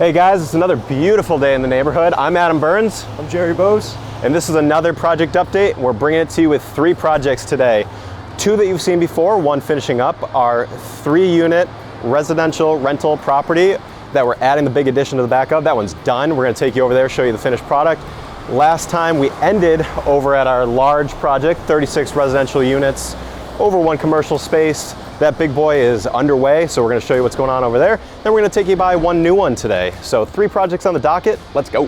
Hey guys, it's another beautiful day in the neighborhood. I'm Adam Burns. I'm Jerry Bose. And this is another project update. We're bringing it to you with 3 projects today. 2 that you've seen before, 1 finishing up, our 3-unit residential rental property that we're adding the big addition to the back of. That one's done. We're gonna take you over there, show you the finished product. Last time we ended over at our large project, 36 residential units, over 1 commercial space. That big boy is underway, so we're gonna show you what's going on over there. Then we're gonna take you by 1 new one today. So 3 projects on the docket, let's go.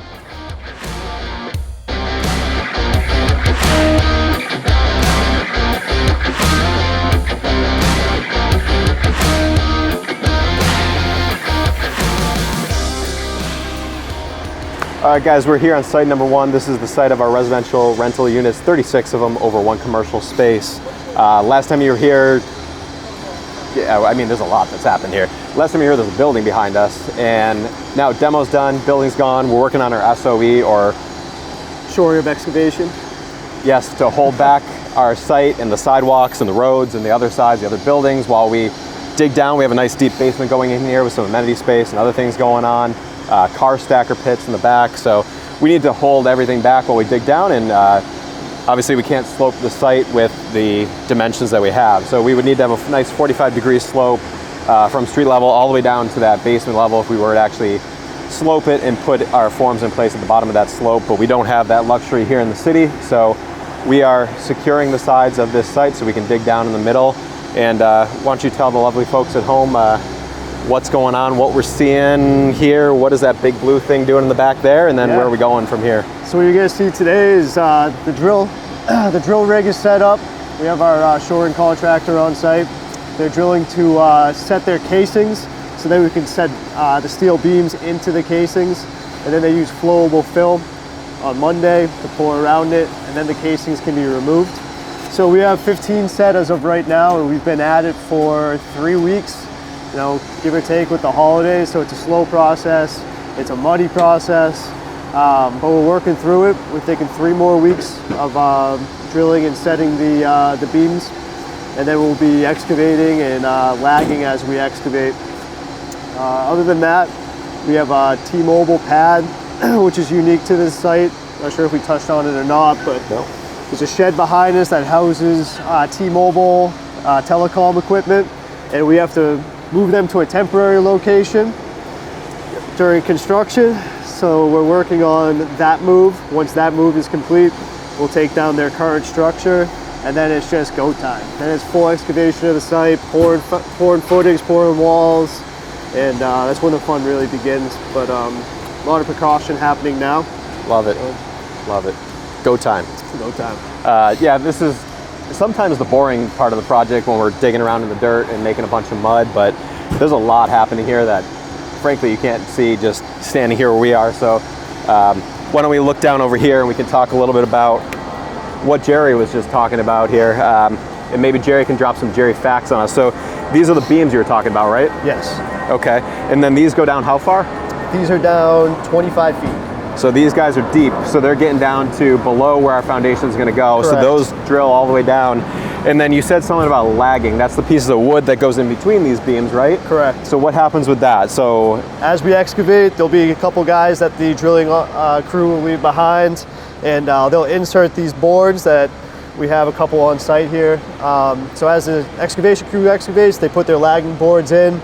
All right guys, we're here on site number 1. This is the site of our residential rental units, 36 of them over 1 commercial space. Last time you were here, yeah, I mean, there's a lot that's happened here. Last time you were here, there's a building behind us, and now demo's done, building's gone. We're working on our SOE, or Shoring of excavation. yes, to hold back our site and the sidewalks and the roads and the other sides, the other buildings, while we dig down. We have a nice deep basement going in here with some amenity space and other things going on. Car stacker pits in the back, so we need to hold everything back while we dig down, and obviously we can't slope the site with the dimensions that we have. So we would need to have a nice 45-degree slope from street level all the way down to that basement level if we were to actually slope it and put our forms in place at the bottom of that slope, but we don't have that luxury here in the city. So we are securing the sides of this site so we can dig down in the middle. And why don't you tell the lovely folks at home what's going on, what we're seeing here, what is that big blue thing doing in the back there, and then where are we going from here? So what you're gonna see today is the drill rig is set up. We have our shoring contractor on site. They're drilling to set their casings, so then we can set the steel beams into the casings, and then they use flowable film on Monday to pour around it, and then the casings can be removed. So we have 15 set as of right now, and we've been at it for 3 weeks, you know, give or take with the holidays. So it's a slow process, it's a muddy process, but we're working through it. We're thinking 3 more weeks of drilling and setting the beams, and then we'll be excavating and lagging as we excavate. Other than that, we have a T-Mobile pad, which is unique to this site. Not sure if we touched on it or not, but No. there's a shed behind us that houses T-Mobile telecom equipment, and we have to move them to a temporary location during construction. So we're working on that move. Once that move is complete, we'll take down their current structure, and then it's just go time. Then it's full excavation of the site, pouring footings, pouring walls, and that's when the fun really begins. But a lot of precaution happening now. Love it, love it. Go time. Go time. Yeah, this is sometimes the boring part of the project when we're digging around in the dirt and making a bunch of mud, but there's a lot happening here that frankly you can't see just standing here where we are. So why don't we look down over here and we can talk a little bit about what Jerry was just talking about here, and maybe Jerry can drop some Jerry facts on us. So these are the beams you were talking about, right? Yes. Okay, and then these go down how far? These are down 25 feet. So these guys are deep, so they're getting down to below where our foundation is going to go. Correct. So those drill all the way down. And then you said something about lagging. That's the pieces of wood that goes in between these beams, right? Correct. So what happens with that? So as we excavate, there'll be a couple guys that the drilling crew will leave behind, and they'll insert these boards that we have a couple on site here. So as the excavation crew excavates, they put their lagging boards in,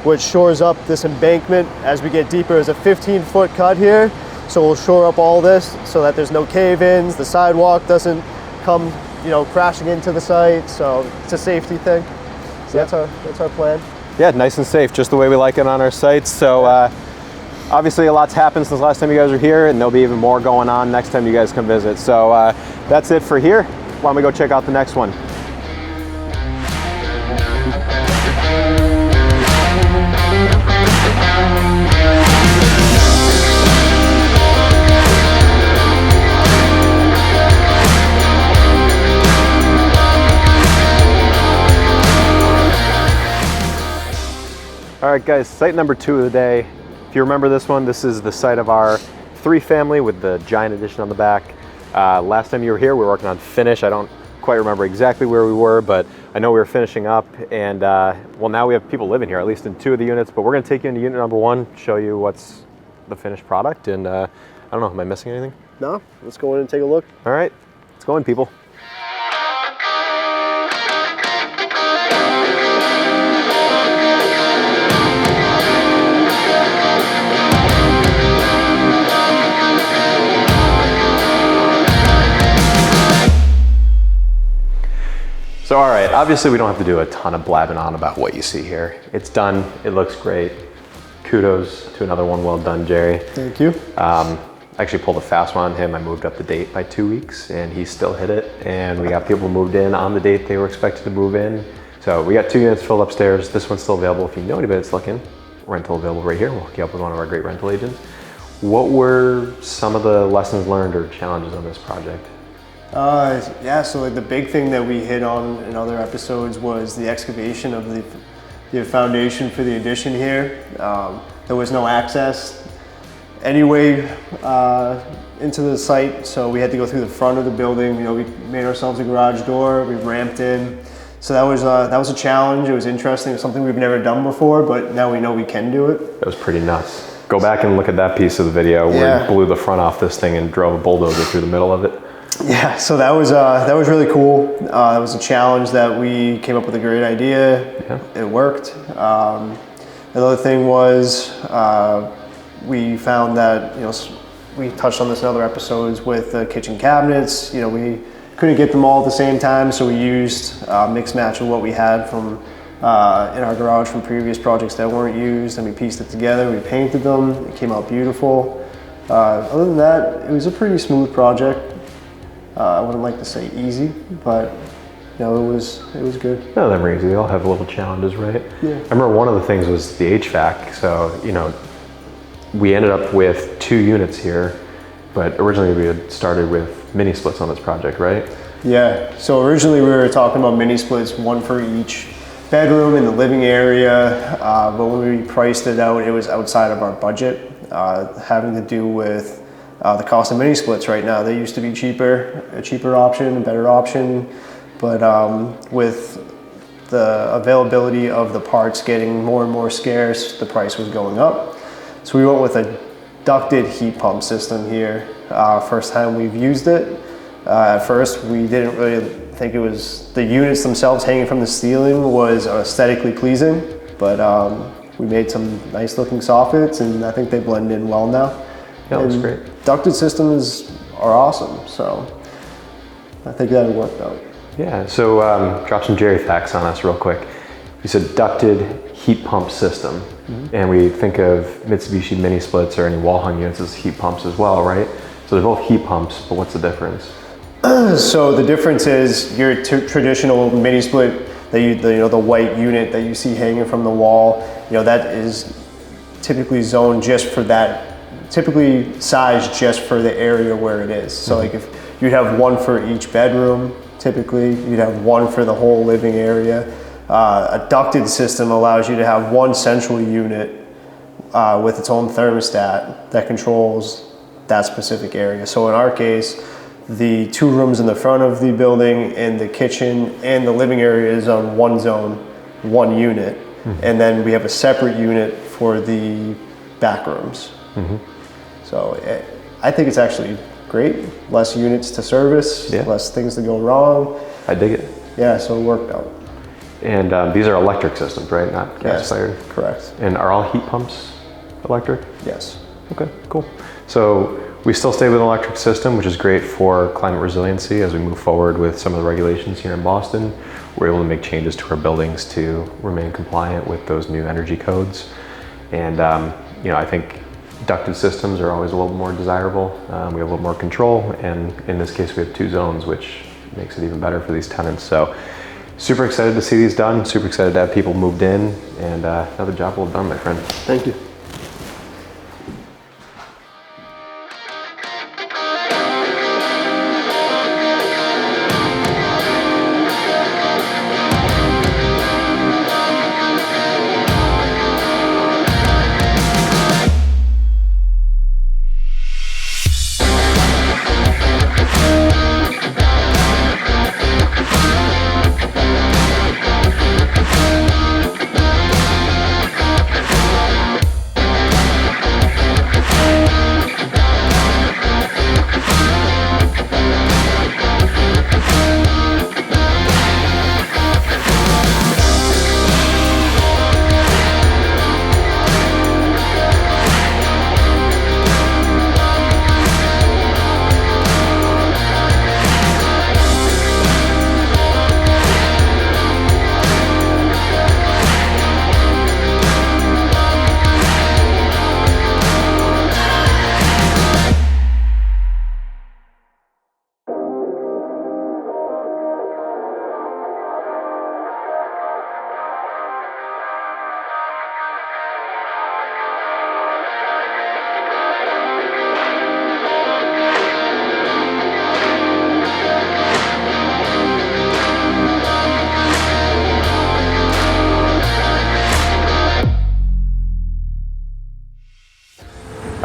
which shores up this embankment. As we get deeper, there's a 15-foot cut here. So we'll shore up all this so that there's no cave-ins, the sidewalk doesn't come, you know, crashing into the site. So it's a safety thing. So that's our plan. yeah, nice and safe, just the way we like it on our sites. So obviously a lot's happened since the last time you guys were here, and there'll be even more going on next time you guys come visit. So that's it for here. Why don't we go check out the next one? All right guys, site number 2 of the day. If you remember this one, this is the site of our 3 family with the giant addition on the back. Last time you were here, we were working on finish. I don't quite remember exactly where we were, but I know we were finishing up, and well, now we have people living here, at least in 2 of the units, but we're gonna take you into unit number 1, show you what's the finished product. And I don't know, am I missing anything? No, let's go in and take a look. All right, let's go in, people. So all right, obviously we don't have to do a ton of blabbing on about what you see here. It's done, it looks great. Kudos to another one, well done, Jerry. Thank you. I actually pulled a fast one on him. I moved up the date by 2 weeks and he still hit it. And we got people moved in on the date they were expected to move in. So we got 2 units filled upstairs. This one's still available. If you know anybody that's looking, rental available right here. We'll hook you up with one of our great rental agents. What were some of the lessons learned or challenges on this project? Yeah, so like the big thing that we hit on in other episodes was the excavation of the foundation for the addition here. There was no access anyway into the site, so we had to go through the front of the building. You know, we made ourselves a garage door, we ramped in. So that was a challenge. It was interesting. It was something we've never done before, but now we know we can do it. That was pretty nuts. Go back and look at that piece of the video where we blew the front off this thing and drove a bulldozer through the middle of it. Yeah, so that was really cool. That was a challenge that we came up with a great idea. Yeah. It worked. Another thing was we found that, you know, we touched on this in other episodes with the kitchen cabinets. You know, we couldn't get them all at the same time, so we used mix match of what we had from in our garage from previous projects that weren't used, and we pieced it together. We painted them. It came out beautiful. Other than that, it was a pretty smooth project. I wouldn't like to say easy, but you know, it was good. None of them are easy. They all have little challenges, right? Yeah. I remember one of the things was the HVAC. So, you know, we ended up with 2 units here, but originally we had started with mini splits on this project, right? Yeah, so originally we were talking about mini splits, one for each bedroom in the living area, but when we priced it out, it was outside of our budget, having to do with the cost of mini splits right now. They used to be a cheaper option, a better option, but with the availability of the parts getting more and more scarce, the price was going up. So we went with a ducted heat pump system here. First time we've used it. At first, we didn't really think it was, the units themselves hanging from the ceiling was aesthetically pleasing, but we made some nice looking soffits and I think they blend in well now. Yeah, it looks great. Ducted systems are awesome, so I think that worked out. Yeah, so drop some Jerry facts on us real quick. You said ducted heat pump system, and we think of Mitsubishi mini splits or any wall hung units as heat pumps as well, right? So they're both heat pumps, but what's the difference? So the difference is your traditional mini split, the white unit that you see hanging from the wall, you know, that is typically zoned just for that, typically sized just for the area where it is. So like if you'd have one for each bedroom, typically you'd have one for the whole living area. A ducted system allows you to have one central unit with its own thermostat that controls that specific area. So in our case, the 2 rooms in the front of the building and the kitchen and the living area is on one zone, one unit. And then we have a separate unit for the back rooms. So I think it's actually great. Less units to service, less things to go wrong. I dig it. Yeah, so it worked out. And these are electric systems, right? Not gas fired? Correct. And are all heat pumps electric? Yes. Okay, cool. So we still stay with an electric system, which is great for climate resiliency as we move forward with some of the regulations here in Boston. We're able to make changes to our buildings to remain compliant with those new energy codes. And you know, I think ducted systems are always a little more desirable. We have a little more control, and in this case we have 2 zones, which makes it even better for these tenants. So super excited to see these done, super excited to have people moved in, and another job well done, my friend. Thank you.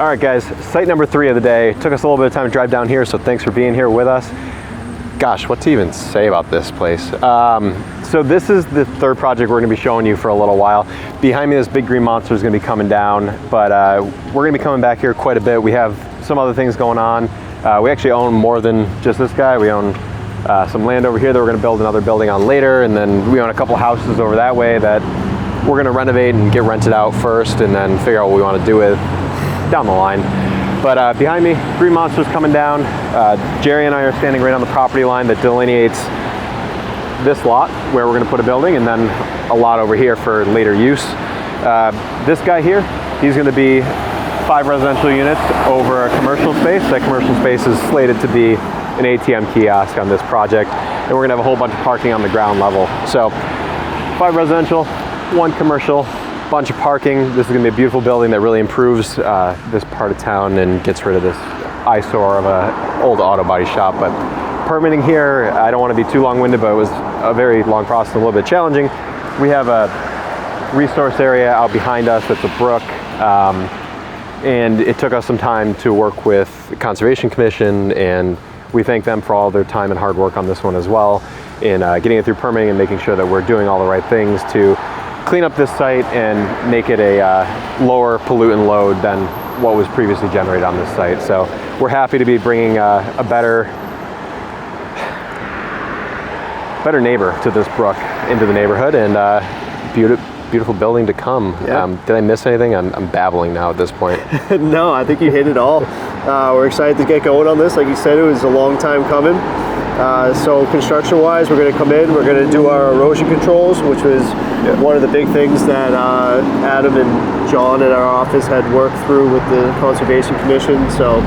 All right, guys, site number 3 of the day. Took us a little bit of time to drive down here, so thanks for being here with us. Gosh, what to even say about this place? So this is the 3rd project we're gonna be showing you for a little while. Behind me, this big green monster is gonna be coming down, but we're gonna be coming back here quite a bit. We have some other things going on. We actually own more than just this guy. We own some land over here that we're gonna build another building on later, and then we own a couple houses over that way that we're gonna renovate and get rented out first, and then figure out what we wanna do with down the line. But behind me, green monster's coming down. Jerry and I are standing right on the property line that delineates this lot where we're gonna put a building, and then a lot over here for later use. This guy here, he's gonna be 5 residential units over a commercial space. That commercial space is slated to be an ATM kiosk on this project, and we're gonna have a whole bunch of parking on the ground level. So 5 residential, 1 commercial, bunch of parking. This is gonna be a beautiful building that really improves this part of town and gets rid of this eyesore of an old auto body shop. But permitting here, I don't want to be too long-winded, but it was a very long process and a little bit challenging. We have a resource area out behind us that's a brook, and it took us some time to work with the Conservation Commission, and we thank them for all their time and hard work on this one as well in getting it through permitting and making sure that we're doing all the right things to clean up this site and make it a lower pollutant load than what was previously generated on this site. So we're happy to be bringing a better neighbor to this brook into the neighborhood, and beautiful building to come. Yeah. Did I miss anything? I'm babbling now at this point. No, I think you hit it all. We're excited to get going on this. Like you said, it was a long time coming. So construction-wise, we're going to come in, we're going to do our erosion controls, which was one of the big things that Adam and John at our office had worked through with the Conservation Commission. So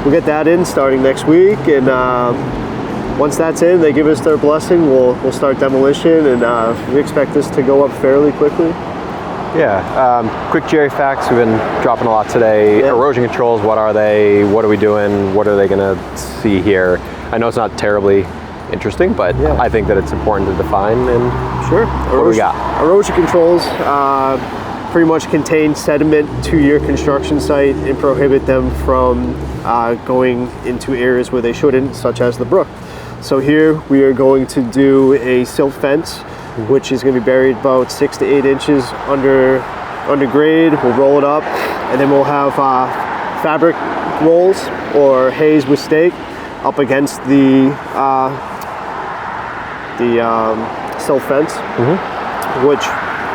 we'll get that in starting next week, and once that's in, they give us their blessing, we'll start demolition, and we expect this to go up fairly quickly. Yeah, quick Jerry facts. We've been dropping a lot today. Yeah. Erosion controls, what are they? What are we doing? What are they going to see here? I know it's not terribly interesting, but yeah, I think that it's important to define. And sure. What do we got? Erosion controls pretty much contain sediment to your construction site and prohibit them from going into areas where they shouldn't, such as the brook. So here we are going to do a silt fence, which is going to be buried about 6 to 8 inches under grade. We'll roll it up, and then we'll have fabric rolls or haze with stake up against the silt fence, which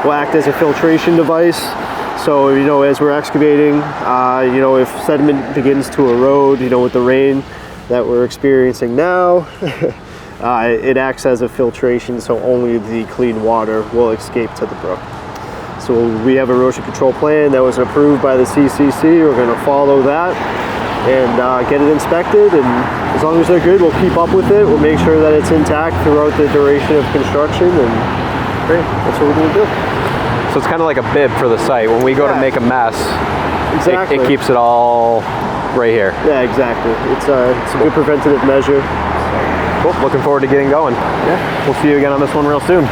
will act as a filtration device. So, you know, as we're excavating, you know, if sediment begins to erode, you know, with the rain that we're experiencing now, it acts as a filtration, so only the clean water will escape to the brook. So we have a erosion control plan that was approved by the CCC. We're going to follow that and get it inspected, and as long as they're good, we'll keep up with it. We'll make sure that it's intact throughout the duration of construction, and great, that's what we're going to do. So it's kind of like a bib for the site. When we go to make a mess, exactly, it keeps it all right here. Yeah, exactly. It's a good preventative measure. Cool. Looking forward to getting going. Yeah. We'll see you again on this one real soon.